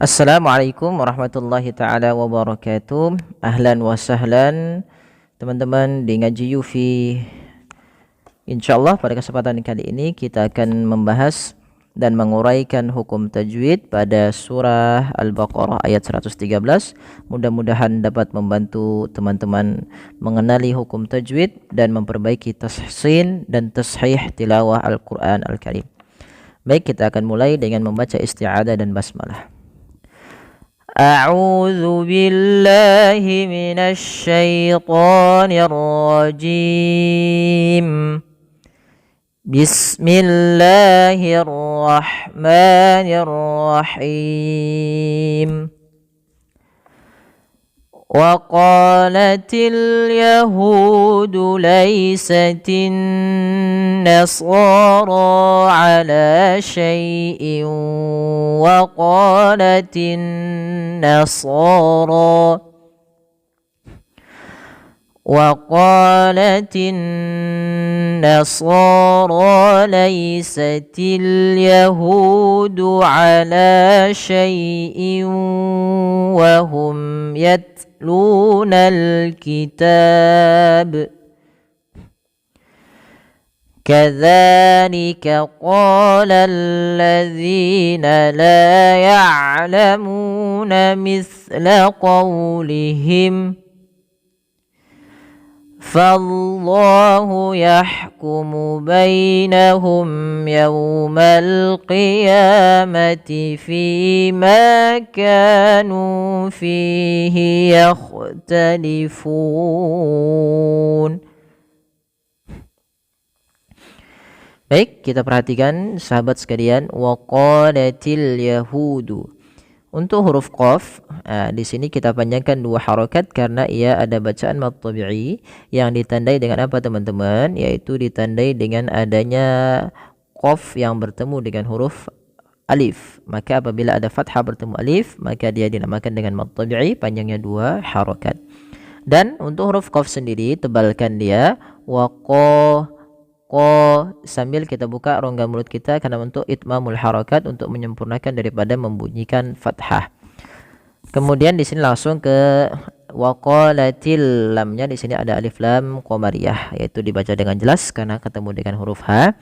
Assalamualaikum warahmatullahi taala wabarakatuh. Ahlan wa sahlan teman-teman di Ngaji Yufi. Insyaallah pada kesempatan kali ini kita akan membahas dan menguraikan hukum tajwid pada surah Al-Baqarah ayat 113. Mudah-mudahan dapat membantu teman-teman mengenali hukum tajwid dan memperbaiki tahsin dan tashih tilawah Al-Qur'an Al-Karim. Baik, kita akan mulai dengan membaca isti'adah dan basmalah. أعوذ بالله من الشيطان الرجيم بسم الله الرحمن الرحيم وقالت اليهود ليست النصارى على شيء وقالت النصارى ليست اليهود على شيء وهم يتلون الكتاب كذلك قال الذين لا يعلمون مثل قولهم فالله يحكم بينهم يوم القيامة فيما كانوا فيه يختلفون. Baik, kita perhatikan sahabat sekalian, waqalatil yahudu. Untuk huruf qaf, di sini kita panjangkan dua harakat karena ia ada bacaan mad tabi'i yang ditandai dengan apa teman-teman? Yaitu ditandai dengan adanya qaf yang bertemu dengan huruf alif. Maka apabila ada fathah bertemu alif, maka dia dinamakan dengan mad tabi'i, panjangnya dua harakat. Dan untuk huruf qaf sendiri, tebalkan dia sambil kita buka rongga mulut kita karena untuk itmamul harakat, untuk menyempurnakan daripada membunyikan fathah. Kemudian di sini langsung ke waqalatil, lamnya di sini ada alif lam qamariyah, yaitu dibaca dengan jelas karena ketemu dengan huruf ha.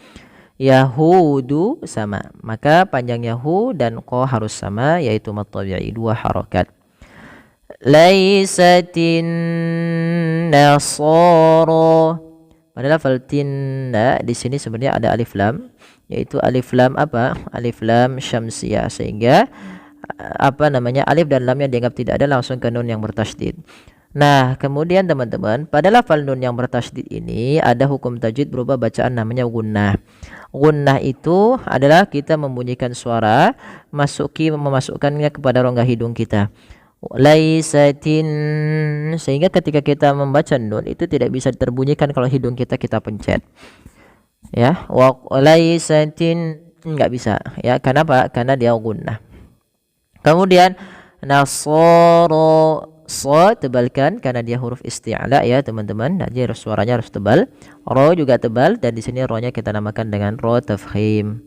Yahudu sama, maka panjang yahu dan qa harus sama, yaitu mad tabi'i dua harakat. Laisatin nasara, pada lafal tinna di sini sebenarnya ada alif lam, yaitu alif lam apa? Alif lam syamsiyah, sehingga alif dan lamnya dianggap tidak ada, langsung ke nun yang bertasydid. Nah, kemudian teman-teman, pada lafal nun yang bertasydid ini ada hukum tajwid berupa bacaan namanya gunnah. Gunnah itu adalah kita membunyikan suara memasukkannya kepada rongga hidung kita. Laisatin, sehingga ketika kita membaca nun itu tidak bisa terbunyikan kalau hidung kita pencet, ya. Wa laisatin enggak bisa, ya. Kenapa? Karena dia gunnah. Kemudian nasara, sa tebalkan karena dia huruf isti'la, ya teman-teman. Jadi suaranya harus tebal. Ra juga tebal, dan di sini ra-nya kita namakan dengan ra tafkhim.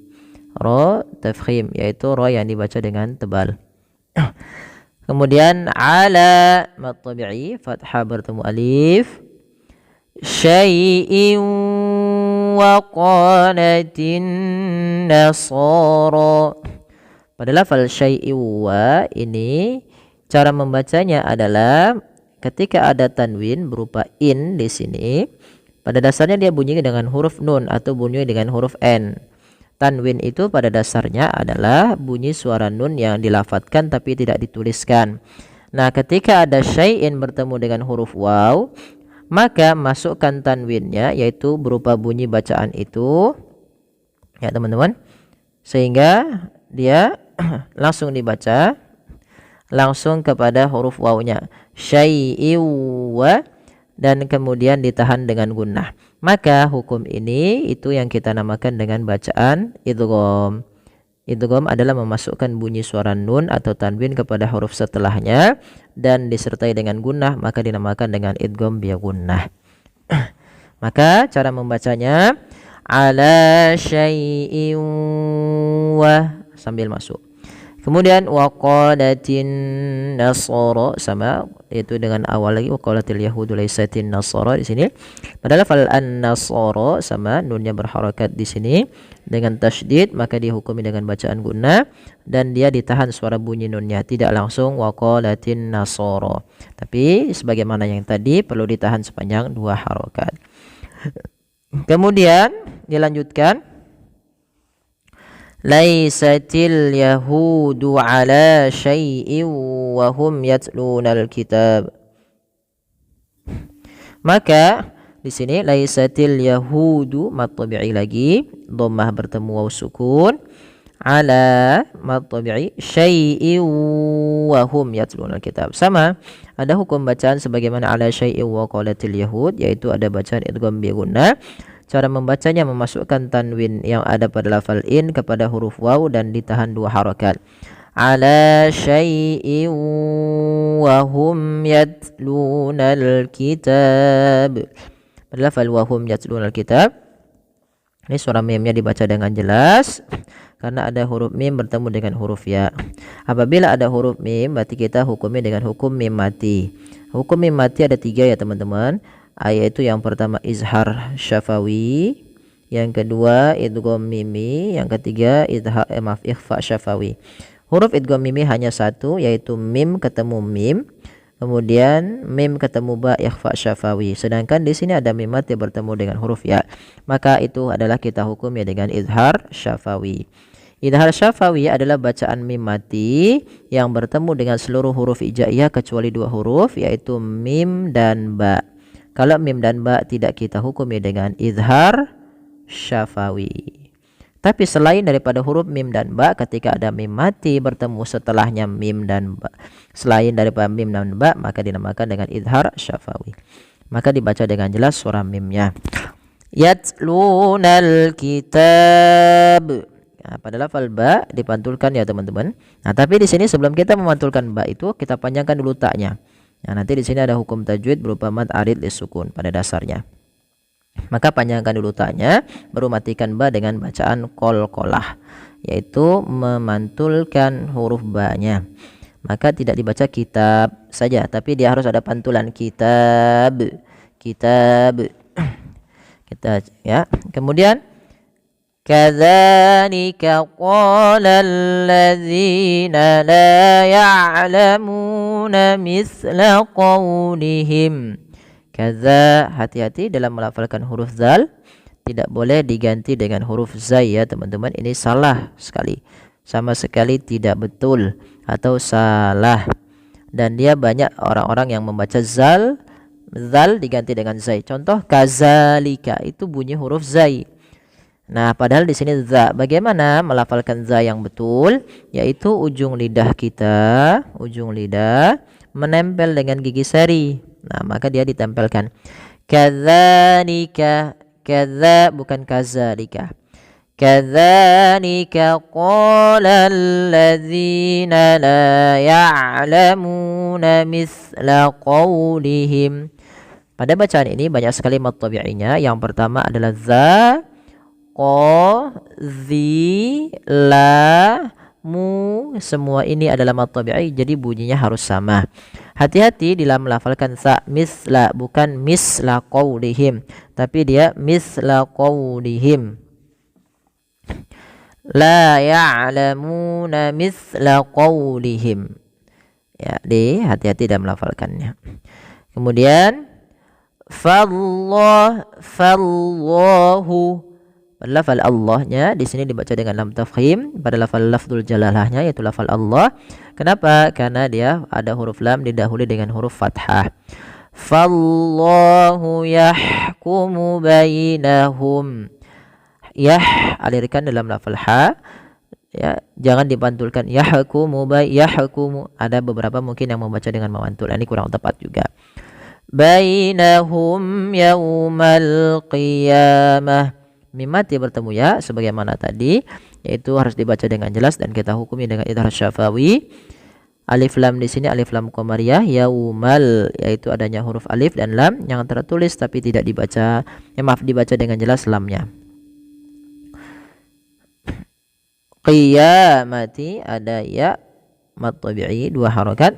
Ra tafkhim, yaitu ra yang dibaca dengan tebal. Kemudian ala mad tabi'i, fathah bertemu alif. Syai'in wa qalatin nasara. Pada lafal syai'in wa ini cara membacanya adalah ketika ada tanwin berupa in di sini, pada dasarnya dia bunyi dengan huruf nun atau bunyi dengan huruf n. Tanwin itu pada dasarnya adalah bunyi suara nun yang dilafatkan tapi tidak dituliskan. Nah, ketika ada syai'in bertemu dengan huruf waw, maka masukkan tanwinnya, yaitu berupa bunyi bacaan itu, ya teman-teman, sehingga dia langsung dibaca langsung kepada huruf wawnya, syai'in wa, dan kemudian ditahan dengan gunnah. Maka hukum ini itu yang kita namakan dengan bacaan idgham. Idgham adalah memasukkan bunyi suara nun atau tanwin kepada huruf setelahnya dan disertai dengan gunnah, maka dinamakan dengan idgham bi gunnah. Maka cara membacanya ala syai'in wa sambil masuk. Kemudian waqalatin nasara sama yaitu dengan awal lagi waqalatil yahudu laisatin nasara di sini. Pada lafal an-nasara sama nunnya berharakat di sini dengan tasydid maka dihukumi dengan bacaan gunnah dan dia ditahan suara bunyi nunnya, tidak langsung waqalatin nasara. Tapi sebagaimana yang tadi perlu ditahan sepanjang 2 harakat. Kemudian dilanjutkan laisatil yahudu ala syai'in wa hum yatlunal kitab. Maka di sini laisatil yahudu mad tabi'i lagi, dhammah bertemu waw sukun, ala mad tabi'i syai'in wa hum yatlunal kitab. Sama ada hukum bacaan sebagaimana ala syai'in wa qalatil yahud, yaitu ada bacaan idgham bi gunnah. Cara membacanya memasukkan tanwin yang ada pada lafal in kepada huruf waw dan ditahan 2 harakat. Ala syai'in wa hum yatlunal kitab. Pada lafal wa hum yatlunal kitab. Ini suara mimnya dibaca dengan jelas karena ada huruf mim bertemu dengan huruf ya. Apabila ada huruf mim berarti kita hukumi dengan hukum mim mati. Hukum mim mati ada 3 ya teman-teman. Yaitu yang pertama izhar syafawi, yang kedua idgham mimi, yang ketiga ikhfa syafawi. Huruf idgham mimi hanya 1 yaitu mim ketemu mim, kemudian mim ketemu ba ikhfa syafawi. Sedangkan di sini ada mim mati bertemu dengan huruf ya. Maka itu adalah kita hukum ya dengan izhar syafawi. Izhar syafawi adalah bacaan mim mati yang bertemu dengan seluruh huruf hijaiyah kecuali 2 huruf yaitu mim dan ba. Kalau mim dan ba tidak kita hukumi dengan izhar syafawi. Tapi selain daripada huruf mim dan ba, ketika ada mim mati bertemu setelahnya mim dan ba, selain daripada mim dan ba maka dinamakan dengan izhar syafawi. Maka dibaca dengan jelas suara mimnya. Yatlunal kitab. Nah, pada lafal ba dipantulkan ya teman-teman. Nah, tapi di sini sebelum kita memantulkan ba itu kita panjangkan dulu taknya. Nah, nanti di sini ada hukum tajwid berupa mad arid lisukun pada dasarnya. Maka panjangkan dulu taknya, baru matikan ba dengan bacaan qalqalah, yaitu memantulkan huruf ba-nya. Maka tidak dibaca kitab saja, tapi dia harus ada pantulan kitab. Kitab. Kita ya. Kemudian kadzalika qala alladzina la ya'lamuna mithla qawlihim. Kadza, hati-hati dalam melafalkan huruf zal, tidak boleh diganti dengan huruf zai ya teman-teman. Ini salah sekali, sama sekali tidak betul atau salah. Dan dia banyak orang-orang yang membaca zal diganti dengan zai. Contoh kadzalika itu bunyi huruf zai. Nah, padahal di sini za. Bagaimana melafalkan za yang betul? Yaitu ujung lidah kita, ujung lidah menempel dengan gigi seri. Nah, maka dia ditempelkan. Kadzalika, kadza bukan kadzalika. Kadzalika qala alladzina la ya'lamuna mithla qawlihim. Pada bacaan ini banyak sekali mad tabi'inya. Yang pertama adalah za, qa, zi, la, mu, semua ini adalah mad tabi'i, jadi bunyinya harus sama. Hati-hati dalam melafalkan sa, misla, bukan misla qawlihim, tapi dia misla qawlihim. La ya'lamuna misla qawlihim. Ya, hati-hati dalam melafalkannya. Kemudian fallahu. Pada lafal Allahnya di sini dibaca dengan lam tafkhim. Pada lafal lafzul jalalahnya yaitu lafal Allah. Kenapa? Karena dia ada huruf lam didahului dengan huruf fathah. Fallahu yahkumu bainahum. Yah alirkan dalam lafal ha. Ya, jangan dipantulkan yahkumu yahkumu. Ada beberapa mungkin yang membaca dengan memantul. Ini kurang tepat juga. Bainahum yaumal qiyamah. Mim mati bertemu ya sebagaimana tadi, yaitu harus dibaca dengan jelas dan kita hukumi dengan idhar syafawi. Alif lam di sini alif lam qamariyah yaumal, yaitu adanya huruf alif dan lam yang tertulis tapi tidak dibaca, dibaca dengan jelas lamnya. qiyamati ada ya mad tabi'i 2 harakat.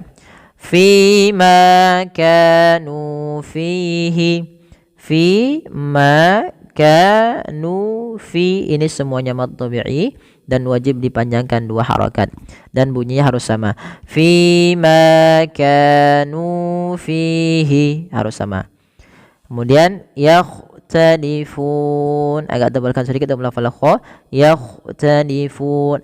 Fima kanu fihi, fima kanu fi, ini semuanya mad tabi'i dan wajib dipanjangkan 2 harakat dan bunyinya harus sama. Fima kanu fihi harus sama. Kemudian yakhtalifun, agak tebalkan sedikit dalam lafal kha, yakhtalifun,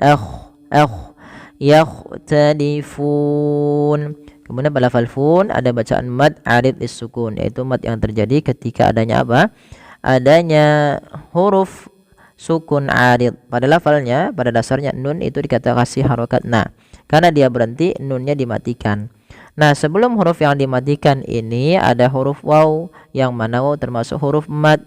yakhtalifun. Kemudian pada lafal fun ada bacaan mad arid lis-sukun, yaitu mad yang terjadi ketika adanya apa? Adanya huruf sukun arid. Pada lafalnya, pada dasarnya nun itu dikatakan kasih harokat na, karena dia berhenti nunnya dimatikan. Nah, sebelum huruf yang dimatikan ini ada huruf waw, yang mana waw termasuk huruf mad.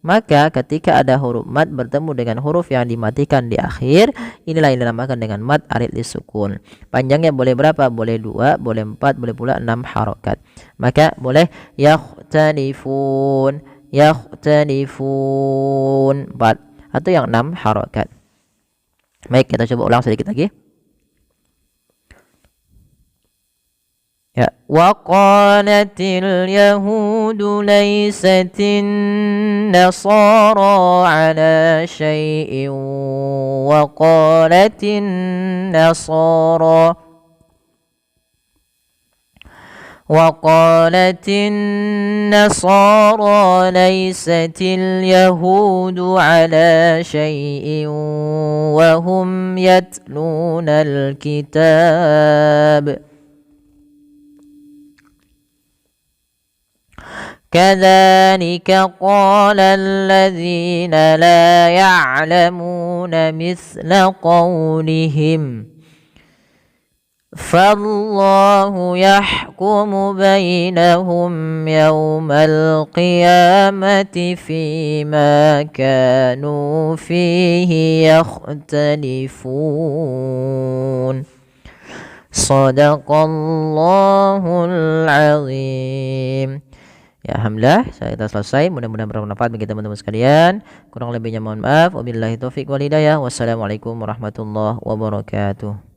Maka ketika ada huruf mad bertemu dengan huruf yang dimatikan di akhir, inilah yang dinamakan dengan mad arid lisukun. Panjangnya boleh berapa? Boleh 2, boleh 4, boleh pula 6 harokat. Maka boleh yakhtalifun, yakhtalifun 4 atau yang 6 harokat. Baik, kita coba ulang sedikit lagi. Ya, wa qalatil yahudu laysatin nasara ala syai'in wa qalatin nasara وقالت النصارى ليست اليهود على شيء وهم يتلون الكتاب كذلك قال الذين لا يعلمون مثل قولهم فالله يحكم بينهم يوم القيامة فيما كانوا فيه يختلفون صدق الله العظيم. Ya, alhamdulillah kita selesai. Mudah-mudahan bermanfaat bagi teman-teman sekalian. Kurang lebihnya mohon maaf. Wabillahi taufik wal hidayah. Wassalamualaikum warahmatullahi wabarakatuh.